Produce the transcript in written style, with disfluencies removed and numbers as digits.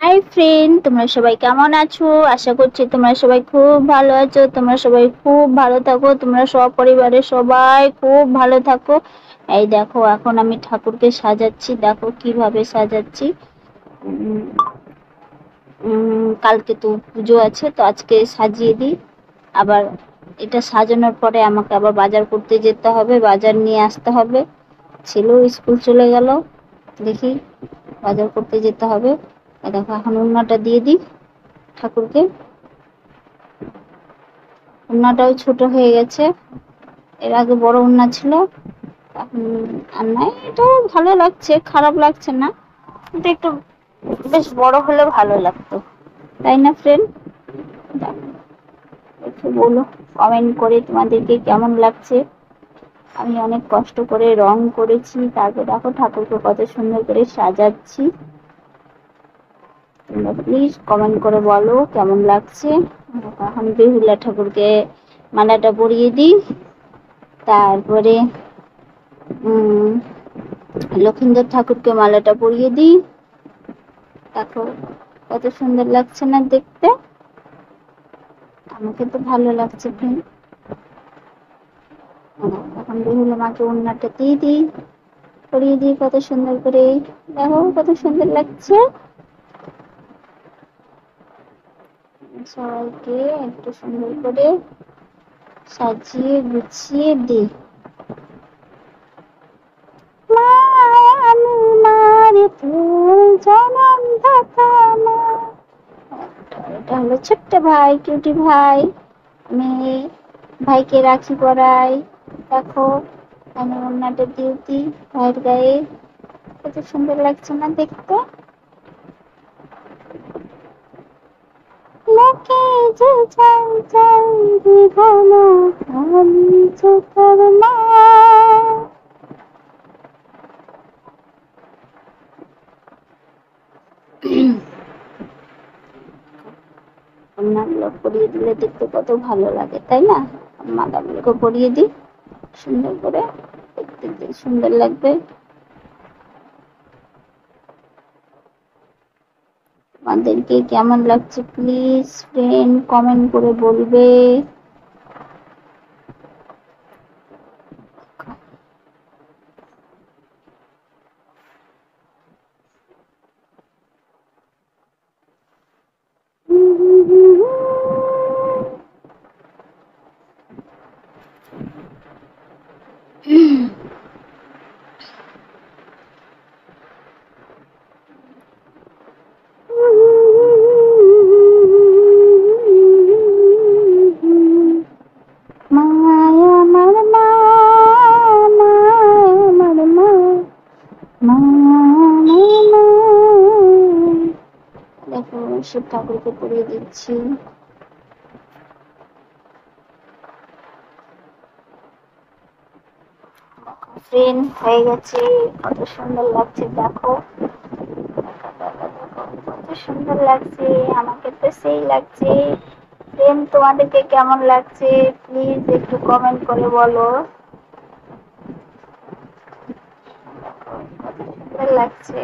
Hi friend, তোমরা সবাই কেমন আছো? আশা করছি তোমরা সবাই খুব ভালো আছো। তোমরা সবাই খুব ভালো থাকো, তোমরা সপরিবারে সবাই খুব ভালো থাকো। এই দেখো, এখন আমি ঠাকুরকে সাজাচ্ছি। দেখো কিভাবে সাজাচ্ছি। উম, কালকে তো পুজো আছে, তো আজকে সাজিয়ে দিই। আবার এটা সাজানোর পরে আমাকে আবার বাজার করতে যেতে হবে, বাজার নিয়ে আসতে হবে। ছেলেও স্কুল চলে গেল, দেখি বাজার করতে যেতে হবে। দেখো, এখন উন্নাটা দিয়ে দিই ঠাকুরকে। উন্নাটাও ছোট হয়ে গেছে, এর আগে বড় উন্না ছিল, এখন আর নাই। এটাও ভালো লাগছে, খারাপ লাগছে না, কিন্তু একটু বেশ বড় হলে ভালো লাগতো, তাই না ফ্রেন্ড? একটু বলো কমেন্ট করে তোমাদেরকে কেমন লাগছে। আমি অনেক কষ্ট করে রং করেছি, তারপর দেখো ঠাকুরকে কত সুন্দর করে সাজাচ্ছি। তোমরা প্লিজ কমেন্ট করে বলো কেমন লাগছে। এখন বেহুলা ঠাকুরকে মালাটা পরিয়ে দিই, তারপরে লক্ষিন্দর ঠাকুরকে মালাটা পরিয়ে দিই। দেখো কত সুন্দর লাগছে না দেখতে? আমাকে তো ভালো লাগছে ফ্রেন্ড। এখন বেহুলা মাকে ওড়নাটা দিয়ে দিই, পরিয়ে দিই কত সুন্দর করে। দেখো কত সুন্দর লাগছে। সবাইকে একটু সুন্দর করে সাজিয়ে গুছিয়ে দিই। এটা হলো ছোট্ট ভাই, কিউটি ভাই। আমি ভাইকে রাখি পরাই। দেখো আমি ওড়নাটা দিয়ে দিই ভাইয়ের গায়ে। কত সুন্দর লাগছে না দেখতে? লোকে যে চাই চাই জীবন আমি যে তোর মা। ওড়নাগুলো পরিয়ে দিলে দেখতে কত ভালো লাগে, তাই না? মালাগুলোকে পরিয়ে দিই সুন্দর করে, দেখতে সুন্দর লাগবে। আমাদেরকে কেমন লাগছে প্লিজ ফ্রেন্ড কমেন্ট করে বলবে। দেখো শিব ঠাকুরকে পরিয়ে দিচ্ছি। ফ্রেন্ড হয়ে গেছে, কত সুন্দর লাগছে দেখো। কত সুন্দর লাগছে, আমাকে তো সেই লাগছে। ফ্রেন্ড তোমাদেরকে কেমন লাগছে প্লিজ একটু কমেন্ট করে বলো। কত সুন্দর লাগছে।